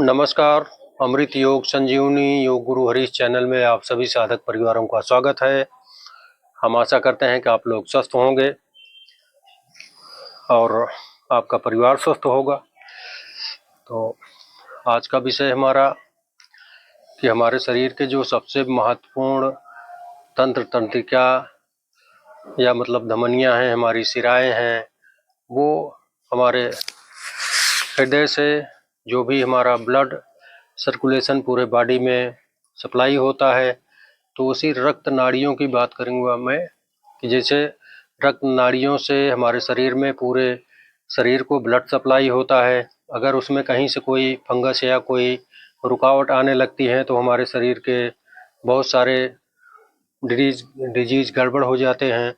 नमस्कार। अमृत योग संजीवनी योग गुरु हरीश चैनल में आप सभी साधक परिवारों का स्वागत है। हम आशा करते हैं कि आप लोग स्वस्थ होंगे और आपका परिवार स्वस्थ होगा। तो आज का विषय हमारा कि हमारे शरीर के जो सबसे महत्वपूर्ण तंत्र तंत्रिका या मतलब धमनियां हैं, हमारी शिराएं हैं, वो हमारे हृदय से जो भी हमारा ब्लड सर्कुलेशन पूरे बॉडी में सप्लाई होता है, तो उसी रक्त नाड़ियों की बात करूँगा मैं कि जैसे रक्त नाड़ियों से हमारे शरीर में पूरे शरीर को ब्लड सप्लाई होता है। अगर उसमें कहीं से कोई फंगस या कोई रुकावट आने लगती है तो हमारे शरीर के बहुत सारे डिजीज गड़बड़ हो जाते हैं,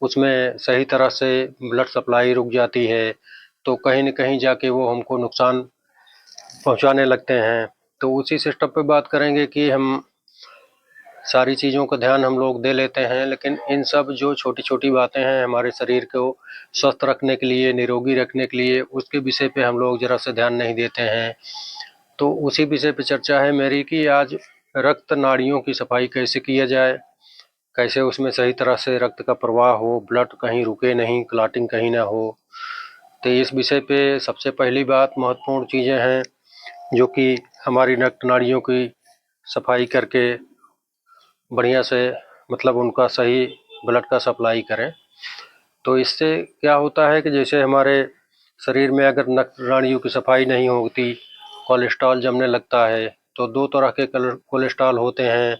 उसमें सही तरह से ब्लड सप्लाई रुक जाती है, तो कहीं न कहीं जाके वो हमको नुकसान पहुंचाने लगते हैं। तो उसी सिस्टम पे बात करेंगे कि हम सारी चीज़ों का ध्यान हम लोग दे लेते हैं, लेकिन इन सब जो छोटी छोटी बातें हैं हमारे शरीर को स्वस्थ रखने के लिए, निरोगी रखने के लिए, उसके विषय पे हम लोग ज़रा सा ध्यान नहीं देते हैं। तो उसी विषय पे चर्चा है मेरी कि आज रक्त नाड़ियों की सफाई कैसे किया जाए, कैसे उसमें सही तरह से रक्त का प्रवाह हो, ब्लड कहीं रुके नहीं, क्लॉटिंग कहीं ना हो। तो इस विषय पे सबसे पहली बात, महत्वपूर्ण चीज़ें हैं जो कि हमारी रक्त नाड़ियों की सफाई करके बढ़िया से मतलब उनका सही ब्लड का सप्लाई करें। तो इससे क्या होता है कि जैसे हमारे शरीर में अगर रक्त नाड़ियों की सफाई नहीं होती, कोलेस्ट्रॉल जमने लगता है। तो दो तरह के कोलेस्ट्रॉल होते हैं,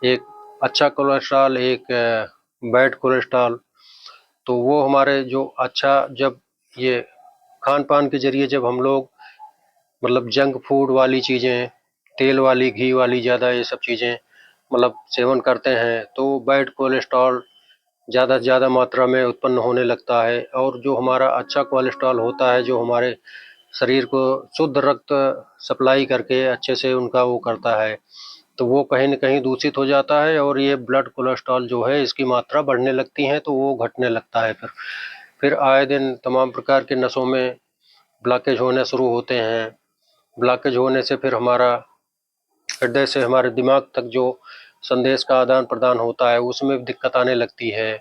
एक अच्छा कोलेस्ट्रॉल, एक बैड कोलेस्ट्रॉल। तो वो हमारे जो अच्छा, जब ये खान पान के जरिए जब हम लोग मतलब जंक फूड वाली चीज़ें, तेल वाली, घी वाली ज़्यादा ये सब चीज़ें मतलब सेवन करते हैं, तो बैड कोलेस्ट्रॉल ज़्यादा से ज़्यादा मात्रा में उत्पन्न होने लगता है। और जो हमारा अच्छा कोलेस्ट्रॉल होता है, जो हमारे शरीर को शुद्ध रक्त सप्लाई करके अच्छे से उनका वो करता है, तो वो कहीं न कहीं दूषित हो जाता है और ये ब्लड कोलेस्ट्रॉल जो है इसकी मात्रा बढ़ने लगती है, तो वो घटने लगता है। फिर आए दिन तमाम प्रकार के नसों में ब्लॉकेज होने शुरू होते हैं। ब्लॉकेज होने से फिर हमारा हृदय से हमारे दिमाग तक जो संदेश का आदान प्रदान होता है उसमें दिक्कत आने लगती है।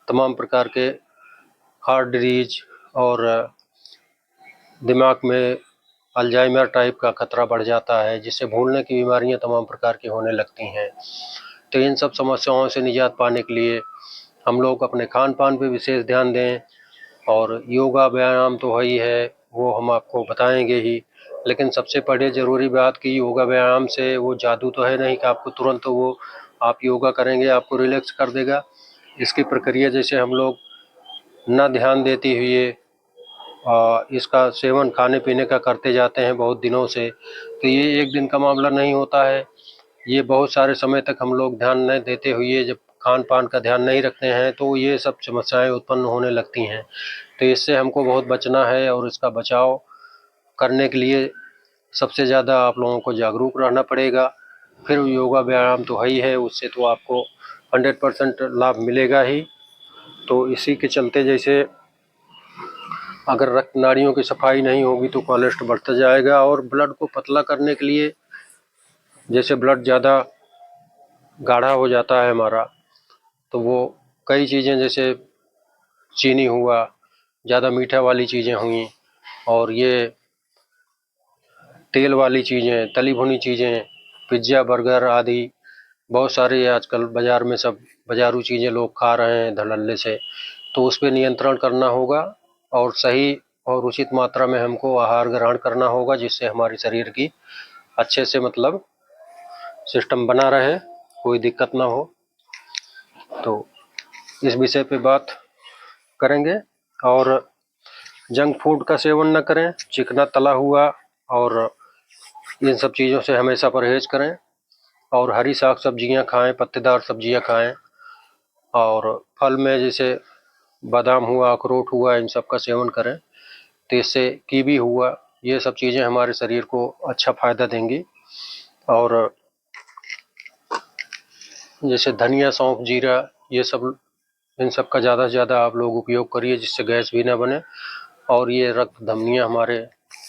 तमाम प्रकार के हार्ट डिजीज और दिमाग में अल्जाइमर टाइप का खतरा बढ़ जाता है, जिससे भूलने की बीमारियां तमाम प्रकार की होने लगती हैं। तो इन सब समस्याओं से निजात पाने के लिए हम लोग अपने खान पान पे विशेष ध्यान दें, और योगा व्यायाम तो है ही है, वो हम आपको बताएंगे ही। लेकिन सबसे पहले ज़रूरी बात कि योगा व्यायाम से वो जादू तो है नहीं कि आपको तुरंत वो आप योगा करेंगे आपको रिलैक्स कर देगा। इसकी प्रक्रिया जैसे हम लोग न ध्यान देते हुए इसका सेवन खाने पीने का करते जाते हैं बहुत दिनों से, तो ये एक दिन का मामला नहीं होता है। ये बहुत सारे समय तक हम लोग ध्यान नहीं देते हुए जब खान पान का ध्यान नहीं रखते हैं तो ये सब समस्याएं उत्पन्न होने लगती हैं। तो इससे हमको बहुत बचना है, और इसका बचाव करने के लिए सबसे ज़्यादा आप लोगों को जागरूक रहना पड़ेगा। फिर योगा व्यायाम तो है ही है, उससे तो आपको 100% लाभ मिलेगा ही। तो इसी के चलते जैसे अगर रक्त नाड़ियों की सफाई नहीं होगी तो कोलेस्ट्रॉल बढ़ता जाएगा, और ब्लड को पतला करने के लिए जैसे ब्लड ज़्यादा गाढ़ा हो जाता है हमारा, तो वो कई चीज़ें जैसे चीनी हुआ, ज़्यादा मीठा वाली चीज़ें हुई, और ये तेल वाली चीज़ें, तली भुनी चीज़ें, पिज्ज़ा बर्गर आदि बहुत सारे आजकल बाज़ार में सब बाज़ारू चीज़ें लोग खा रहे हैं धड़ल्ले से। तो उस पर नियंत्रण करना होगा, और सही और उचित मात्रा में हमको आहार ग्रहण करना होगा, जिससे हमारे शरीर की अच्छे से मतलब सिस्टम बना रहे, कोई दिक्कत ना हो। तो इस विषय पे बात करेंगे। और जंक फूड का सेवन न करें, चिकना तला हुआ और इन सब चीज़ों से हमेशा परहेज करें, और हरी साग सब्जियां खाएं, पत्तेदार सब्जियां खाएं, और फल में जैसे बादाम हुआ, अखरोट हुआ, इन सब का सेवन करें। तो इससे कीवी हुआ, ये सब चीज़ें हमारे शरीर को अच्छा फ़ायदा देंगी। और जैसे धनिया, सौंफ, जीरा, ये सब, इन सब का ज़्यादा से ज़्यादा आप लोग उपयोग करिए, जिससे गैस भी ना बने और ये रक्त धमनियाँ हमारे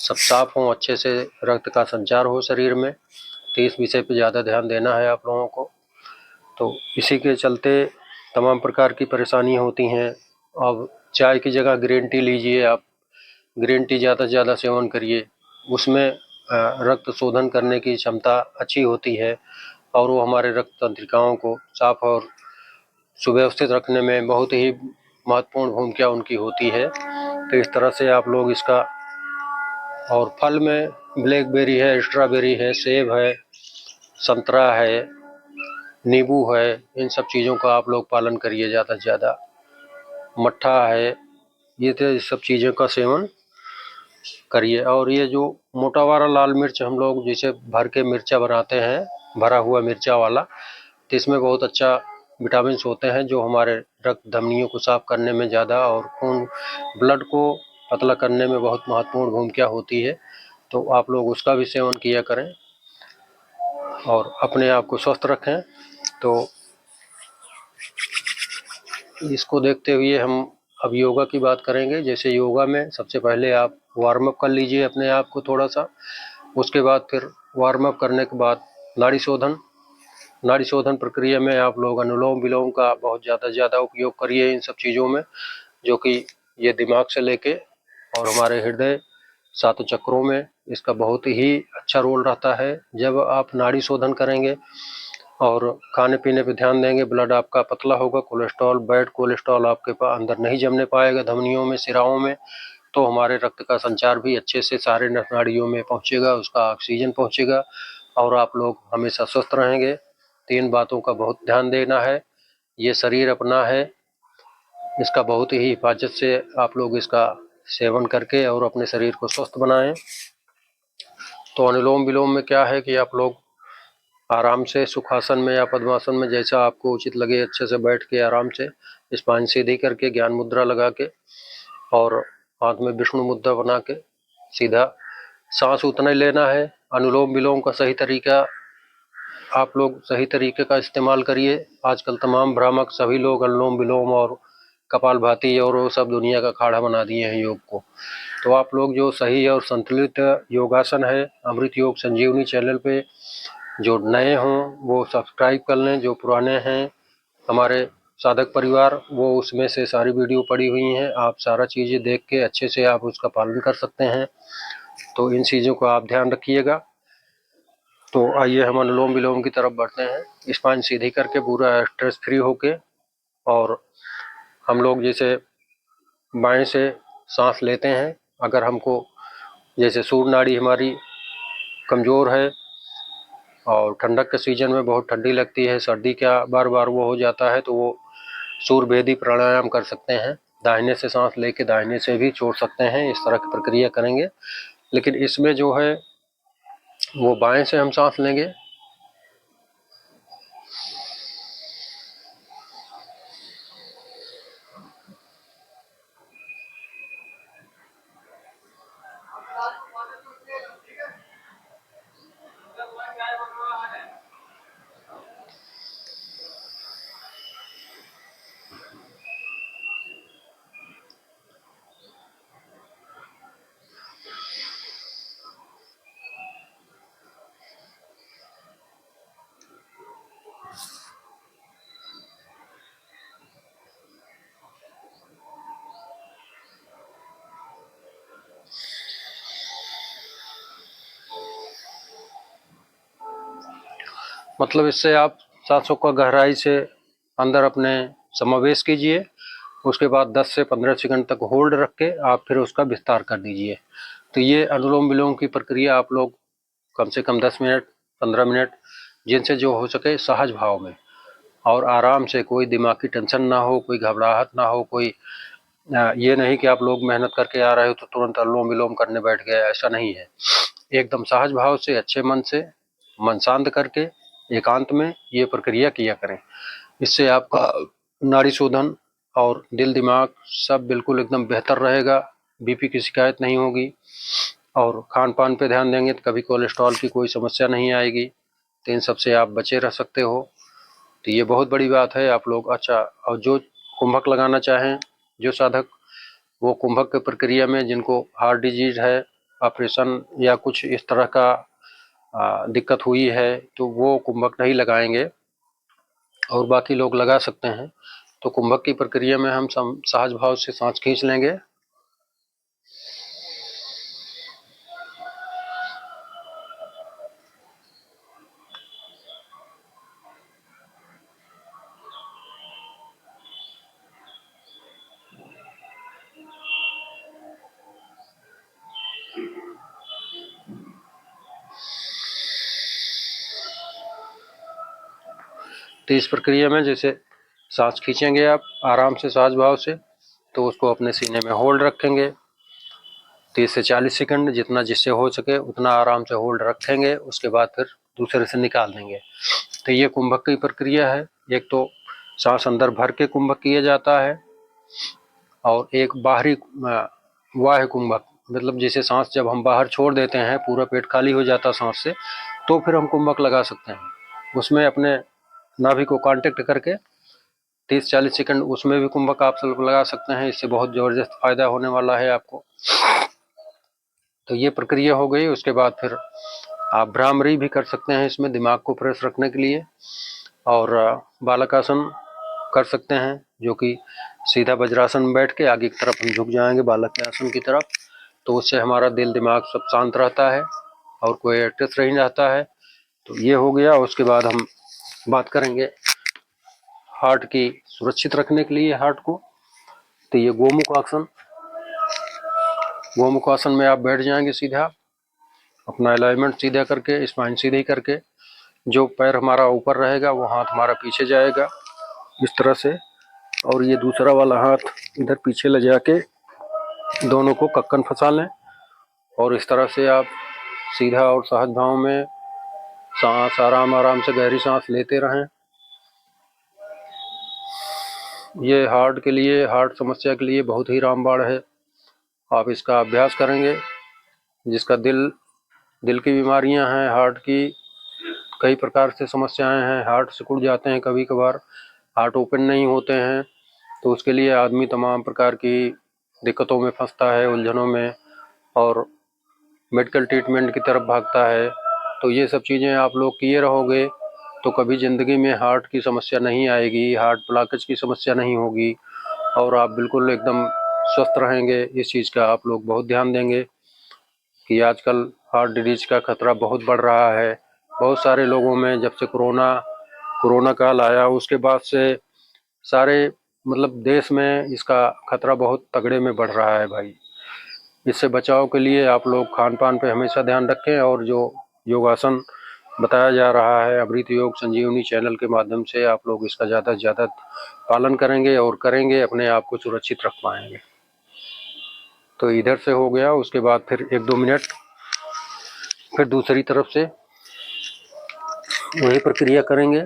सब साफ हों, अच्छे से रक्त का संचार हो शरीर में। तो इस विषय पे ज़्यादा ध्यान देना है आप लोगों को। तो इसी के चलते तमाम प्रकार की परेशानी होती हैं। अब चाय की जगह ग्रीन टी लीजिए आप, ग्रीन टी ज़्यादा से ज़्यादा सेवन करिए। उसमें रक्त शोधन करने की क्षमता अच्छी होती है और वो हमारे रक्त तंत्रिकाओं को साफ और सुव्यवस्थित रखने में बहुत ही महत्वपूर्ण भूमिका उनकी होती है। तो इस तरह से आप लोग इसका, और फल में ब्लैकबेरी है, स्ट्रॉबेरी है, सेब है, संतरा है, नींबू है, इन सब चीज़ों का आप लोग पालन करिए ज़्यादा से ज़्यादा। मट्ठा है, ये तो सब चीज़ों का सेवन करिए। और ये जो मोटा वाला लाल मिर्च हम लोग जैसे भर के मिर्चा बनाते हैं, भरा हुआ मिर्चा वाला, तो इसमें बहुत अच्छा विटामिन होते हैं जो हमारे रक्त धमनियों को साफ करने में ज़्यादा और खून ब्लड को पतला करने में बहुत महत्वपूर्ण भूमिका होती है। तो आप लोग उसका भी सेवन किया करें और अपने आप को स्वस्थ रखें। तो इसको देखते हुए हम अब योगा की बात करेंगे। जैसे योगा में सबसे पहले आप वार्म अप कर लीजिए अपने आप को थोड़ा सा। उसके बाद फिर वार्म अप करने के बाद नाड़ी शोधन प्रक्रिया में आप लोग अनुलोम विलोम का बहुत ज़्यादा उपयोग करिए इन सब चीज़ों में, जो कि ये दिमाग से लेके और हमारे हृदय सातों चक्रों में इसका बहुत ही अच्छा रोल रहता है। जब आप नाड़ी शोधन करेंगे और खाने पीने पे ध्यान देंगे, ब्लड आपका पतला होगा, कोलेस्ट्रॉल, बैड कोलेस्ट्रॉल आपके अंदर नहीं जमने पाएगा धमनियों में, सिराओं में। तो हमारे रक्त का संचार भी अच्छे से सारे नाड़ियों में पहुंचेगा, उसका ऑक्सीजन पहुंचेगा और आप लोग हमेशा स्वस्थ रहेंगे। 3 बातों का बहुत ध्यान देना है। ये शरीर अपना है, इसका बहुत ही हिफाजत से आप लोग इसका सेवन करके और अपने शरीर को स्वस्थ बनाएं। तो अनुलोम विलोम में क्या है कि आप लोग आराम से सुखासन में या पद्मासन में, जैसा आपको उचित लगे, अच्छे से बैठ के आराम से स्पाइन सीधी करके ज्ञान मुद्रा लगा के और हाथ में विष्णु मुद्रा बना के सीधा सांस उतना ही लेना है। अनुलोम विलोम का सही तरीका आप लोग सही तरीके का इस्तेमाल करिए। आजकल तमाम भ्रामक सभी लोग अनुलोम विलोम और कपालभाति और वो सब दुनिया का खाड़ा बना दिए हैं योग को। तो आप लोग जो सही और संतुलित योगासन है अमृत योग संजीवनी चैनल पे, जो नए हों वो सब्सक्राइब कर लें, जो पुराने हैं हमारे साधक परिवार वो उसमें से सारी वीडियो पड़ी हुई हैं, आप सारा चीज़ें देख के अच्छे से आप उसका पालन कर सकते हैं। तो इन चीज़ों को आप ध्यान रखिएगा। तो आइए हम अनुलोम विलोम की तरफ बढ़ते हैं, स्पाइन सीधी करके पूरा स्ट्रेस फ्री होके। और हम लोग जैसे बाएं से सांस लेते हैं, अगर हमको जैसे सूर्य नाड़ी हमारी कमज़ोर है और ठंडक के सीजन में बहुत ठंडी लगती है, सर्दी का बार बार वो हो जाता है, तो वो सूर्य भेदी प्राणायाम कर सकते हैं, दाहिने से सांस लेके दाहिने से भी छोड़ सकते हैं, इस तरह की प्रक्रिया करेंगे। लेकिन इसमें जो है वो बाएं से हम सांस लेंगे, मतलब इससे आप सांसों का गहराई से अंदर अपने समावेश कीजिए। उसके बाद 10 से 15 सेकंड तक होल्ड रख के आप फिर उसका विस्तार कर दीजिए। तो ये अनुलोम विलोम की प्रक्रिया आप लोग कम से कम 10 मिनट 15 मिनट जिनसे जो हो सके सहज भाव में और आराम से, कोई दिमाग की टेंशन ना हो, कोई घबराहट ना हो, कोई ये नहीं कि आप लोग मेहनत करके आ रहे हो तो तुरंत अनुलोम विलोम करने बैठ गए, ऐसा नहीं है। एकदम सहज भाव से, अच्छे मन से, मन शांत करके एकांत में ये प्रक्रिया किया करें। इससे आपका नाड़ी शोधन और दिल दिमाग सब बिल्कुल एकदम बेहतर रहेगा, बीपी की शिकायत नहीं होगी और खान पान पे ध्यान देंगे तो कभी कोलेस्ट्रॉल की कोई समस्या नहीं आएगी। तो इन सब से आप बचे रह सकते हो। तो ये बहुत बड़ी बात है। आप लोग अच्छा, और जो कुंभक लगाना चाहें जो साधक, वो कुंभक की प्रक्रिया में जिनको हार्ट डिजीज है, ऑपरेशन या कुछ इस तरह का दिक्कत हुई है तो वो कुंभक नहीं लगाएंगे, और बाकी लोग लगा सकते हैं। तो कुंभक की प्रक्रिया में हम सहज भाव से सांस खींच लेंगे। तो इस प्रक्रिया में जैसे सांस खींचेंगे आप आराम से सहज भाव से, तो उसको अपने सीने में होल्ड रखेंगे 30 से 40 सेकंड, जितना जिससे हो सके उतना आराम से होल्ड रखेंगे। उसके बाद फिर दूसरे से निकाल देंगे। तो ये कुंभक की प्रक्रिया है। एक तो सांस अंदर भर के कुंभक किया जाता है, और एक बाहरी बाह्य कुंभक, मतलब जैसे सांस जब हम बाहर छोड़ देते हैं, पूरा पेट खाली हो जाता है सांस से, तो फिर हम कुंभक लगा सकते हैं। उसमें अपने नाभि को कांटेक्ट करके 30-40 सेकंड उसमें भी कुंभक आप सब लगा सकते हैं। इससे बहुत ज़बरदस्त फायदा होने वाला है आपको। तो ये प्रक्रिया हो गई। उसके बाद फिर आप भ्रामरी भी कर सकते हैं इसमें, दिमाग को फ्रेश रखने के लिए, और बालकासन कर सकते हैं, जो कि सीधा वज्रासन में बैठ के आगे की तरफ हम झुक जाएंगे बालक के आसन की तरफ। तो उससे हमारा दिल दिमाग सब शांत रहता है और कोई स्ट्रेस नहीं रहता है। तो ये हो गया। उसके बाद हम बात करेंगे हार्ट की सुरक्षित रखने के लिए हार्ट को। तो ये गोमुख आसन, गोमुख आसन में आप बैठ जाएंगे सीधा, अपना अलाइनमेंट सीधा करके, स्पाइन सीधी करके, जो पैर हमारा ऊपर रहेगा वो हाथ हमारा पीछे जाएगा इस तरह से, और ये दूसरा वाला हाथ इधर पीछे ले जाके दोनों को कक्कन फंसा लें, और इस तरह से आप सीधा और सहज भाव में सांस आराम आराम से गहरी सांस लेते रहें। ये हार्ट के लिए, हार्ट समस्या के लिए बहुत ही रामबाण है। आप इसका अभ्यास करेंगे। जिसका दिल की बीमारियां हैं, हार्ट की कई प्रकार से समस्याएं हैं, हार्ट सिकुड़ जाते हैं कभी कभार, हार्ट ओपन नहीं होते हैं, तो उसके लिए आदमी तमाम प्रकार की दिक्कतों में फंसता है, उलझनों में, और मेडिकल ट्रीटमेंट की तरफ भागता है। तो ये सब चीज़ें आप लोग किए रहोगे तो कभी ज़िंदगी में हार्ट की समस्या नहीं आएगी, हार्ट ब्लॉकेज की समस्या नहीं होगी, और आप बिल्कुल एकदम स्वस्थ रहेंगे। इस चीज़ का आप लोग बहुत ध्यान देंगे कि आजकल हार्ट डिजीज का खतरा बहुत बढ़ रहा है। बहुत सारे लोगों में जब से कोरोना काल आया उसके बाद से सारे मतलब देश में इसका खतरा बहुत तगड़े में बढ़ रहा है भाई। इससे बचाव के लिए आप लोग खान पान पे हमेशा ध्यान रखें, और जो योगासन बताया जा रहा है अमृत योग संजीवनी चैनल के माध्यम से, आप लोग इसका ज़्यादा से ज़्यादा पालन करेंगे और करेंगे, अपने आप को सुरक्षित रख पाएंगे। तो इधर से हो गया। उसके बाद फिर 1-2 मिनट फिर दूसरी तरफ से वही प्रक्रिया करेंगे।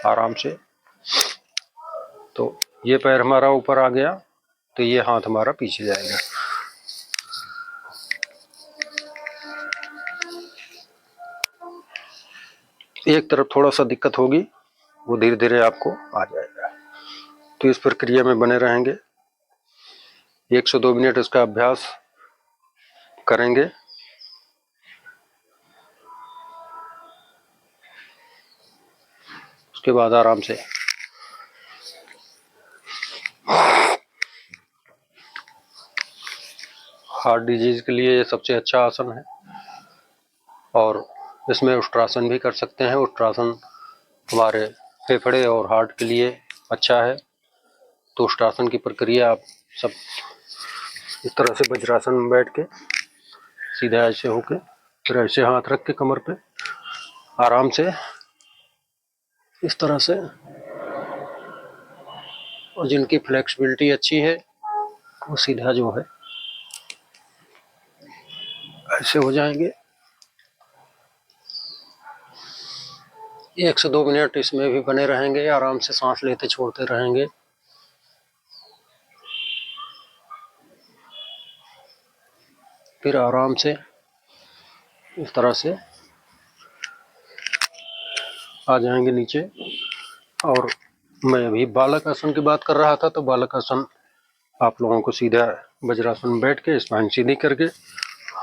आराम से। तो ये पैर हमारा ऊपर आ गया, तो ये हाथ हमारा पीछे जाएगा। एक तरफ थोड़ा सा दिक्कत होगी, वो धीरे धीरे आपको आ जाएगा। तो इस प्रक्रिया में बने रहेंगे। 1 से 2 मिनट इसका अभ्यास करेंगे। उसके बाद आराम से हार्ट डिजीज के लिए ये सबसे अच्छा आसन है, और इसमें उष्ट्रासन भी कर सकते हैं। उष्ट्रासन हमारे फेफड़े और हार्ट के लिए अच्छा है। तो उष्ट्रासन की प्रक्रिया आप सब इस तरह से वज्रासन में बैठ के सीधा ऐसे होके, फिर ऐसे हाथ रख के कमर पे आराम से इस तरह से, और जिनकी फ्लेक्सिबिलिटी अच्छी है वो सीधा जो है ऐसे हो जाएंगे। 1 से 2 मिनट इसमें भी बने रहेंगे, आराम से सांस लेते छोड़ते रहेंगे। फिर आराम से इस तरह से आ जाएंगे नीचे। और मैं अभी बालक आसन की बात कर रहा था, तो बालक आसन आप लोगों को सीधा वज्रासन में बैठ के स्पाइन सीधी करके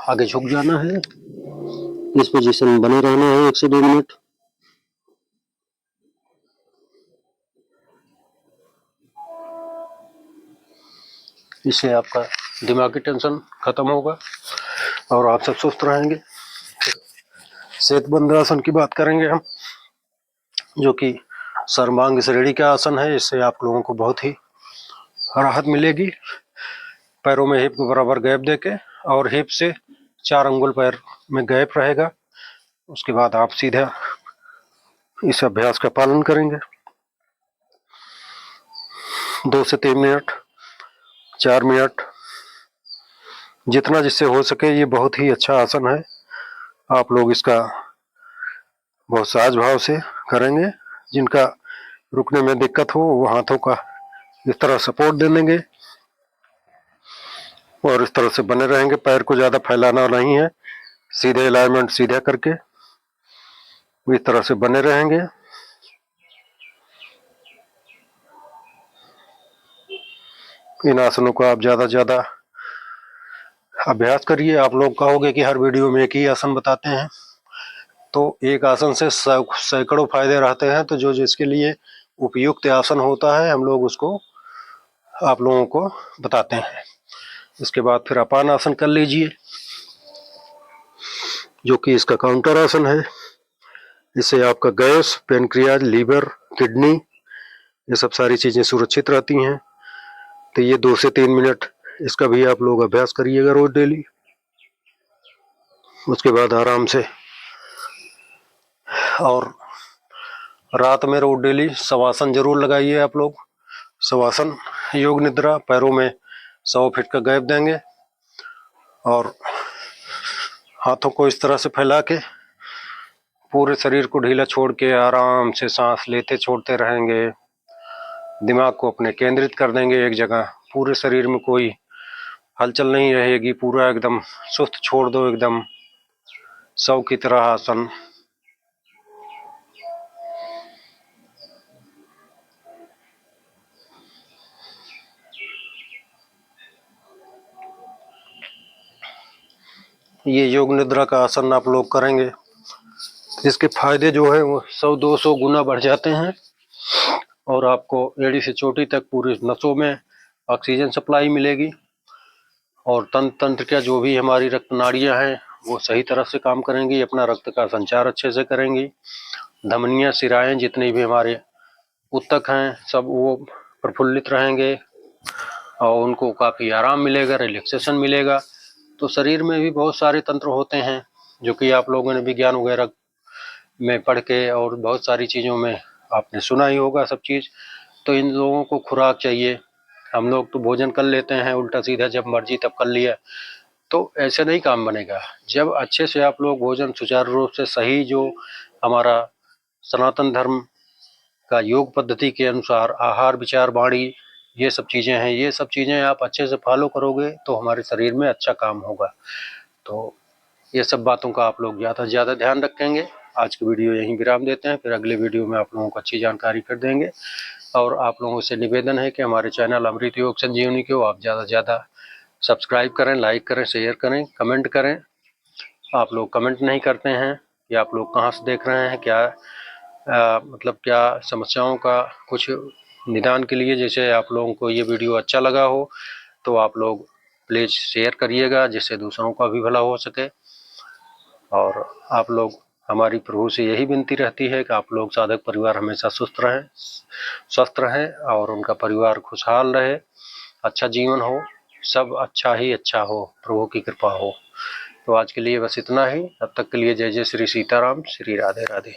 आगे झुक जाना है। इस पोजीशन में बने रहना है 1 से 2 मिनट। इससे आपका दिमागी टेंशन खत्म होगा और आप सब स्वस्थ रहेंगे। सेतुबंध आसन की बात करेंगे हम, जो कि सर्वांग श्रेणी का आसन है। इससे आप लोगों को बहुत ही राहत मिलेगी। पैरों में हिप के बराबर गैप देके और हिप से 4 अंगुल पैर में गैप रहेगा। उसके बाद आप सीधा इस अभ्यास का पालन करेंगे 2 से 3 मिनट, 4 मिनट, जितना जिससे हो सके। ये बहुत ही अच्छा आसन है। आप लोग इसका बहुत सहज भाव से करेंगे। जिनका रुकने में दिक्कत हो वो हाथों का इस तरह सपोर्ट दे देंगे और इस तरह से बने रहेंगे। पैर को ज़्यादा फैलाना नहीं है, सीधे अलाइनमेंट सीधा करके इस तरह से बने रहेंगे। इन आसनों को आप ज़्यादा से ज़्यादा अभ्यास करिए। आप लोग कहोगे कि हर वीडियो में एक ही आसन बताते हैं, तो एक आसन से सैकड़ों फायदे रहते हैं। तो जो जिसके लिए उपयुक्त आसन होता है हम लोग उसको आप लोगों को बताते हैं। इसके बाद फिर अपान आसन कर लीजिए, जो कि इसका काउंटर आसन है। इससे आपका गैस, पेनक्रियाज, लीवर, किडनी, ये सब सारी चीज़ें सुरक्षित रहती हैं। तो ये 2 से 3 मिनट इसका भी आप लोग अभ्यास करिएगा रोज डेली। उसके बाद आराम से और रात में रोज डेली शवासन जरूर लगाइए आप लोग। शवासन योग निद्रा, पैरों में 100 फीट का गैप देंगे और हाथों को इस तरह से फैला के पूरे शरीर को ढीला छोड़ के आराम से सांस लेते छोड़ते रहेंगे। दिमाग को अपने केंद्रित कर देंगे एक जगह। पूरे शरीर में कोई हलचल नहीं रहेगी, पूरा एकदम सुस्त छोड़ दो, एकदम शव की तरह आसन। ये योग निद्रा का आसन आप लोग करेंगे, इसके फायदे जो है वो 100-200 गुना बढ़ जाते हैं और आपको एड़ी से चोटी तक पूरी नसों में ऑक्सीजन सप्लाई मिलेगी और तंत्र का जो भी हमारी रक्त नाड़ियां हैं वो सही तरह से काम करेंगी, अपना रक्त का संचार अच्छे से करेंगी। धमनियां, सिराएं, जितने भी हमारे ऊतक हैं सब वो प्रफुल्लित रहेंगे और उनको काफ़ी आराम मिलेगा, रिलैक्सेशन मिलेगा। तो शरीर में भी बहुत सारे तंत्र होते हैं जो कि आप लोगों ने विज्ञान वगैरह में पढ़ के और बहुत सारी चीज़ों में आपने सुना ही होगा सब चीज़। तो इन लोगों को खुराक चाहिए। हम लोग तो भोजन कर लेते हैं उल्टा सीधा, जब मर्जी तब कर लिया, तो ऐसे नहीं काम बनेगा। जब अच्छे से आप लोग भोजन सुचारू रूप से सही, जो हमारा सनातन धर्म का योग पद्धति के अनुसार आहार, विचार, वाणी, ये सब चीज़ें हैं, ये सब चीज़ें आप अच्छे से फॉलो करोगे तो हमारे शरीर में अच्छा काम होगा। तो ये सब बातों का आप लोग ज़्यादा से ज़्यादा ध्यान रखेंगे। आज की वीडियो यहीं विराम देते हैं, फिर अगले वीडियो में आप लोगों को अच्छी जानकारी कर देंगे। और आप लोगों से निवेदन है कि हमारे चैनल अमृत योग संजीवनी को आप ज़्यादा से ज़्यादा सब्सक्राइब करें, लाइक करें, शेयर करें, कमेंट करें। आप लोग कमेंट नहीं करते हैं कि आप लोग कहाँ से देख रहे हैं, क्या मतलब क्या समस्याओं का कुछ निदान के लिए। जैसे आप लोगों को ये वीडियो अच्छा लगा हो तो आप लोग प्लीज़ शेयर करिएगा, जिससे दूसरों का भी भला हो सके। और आप लोग, हमारी प्रभु से यही विनती रहती है कि आप लोग साधक परिवार हमेशा स्वस्थ रहें और उनका परिवार खुशहाल रहे, अच्छा जीवन हो, सब अच्छा ही अच्छा हो, प्रभु की कृपा हो। तो आज के लिए बस इतना ही। तब तक के लिए जय जय श्री सीताराम, श्री राधे राधे।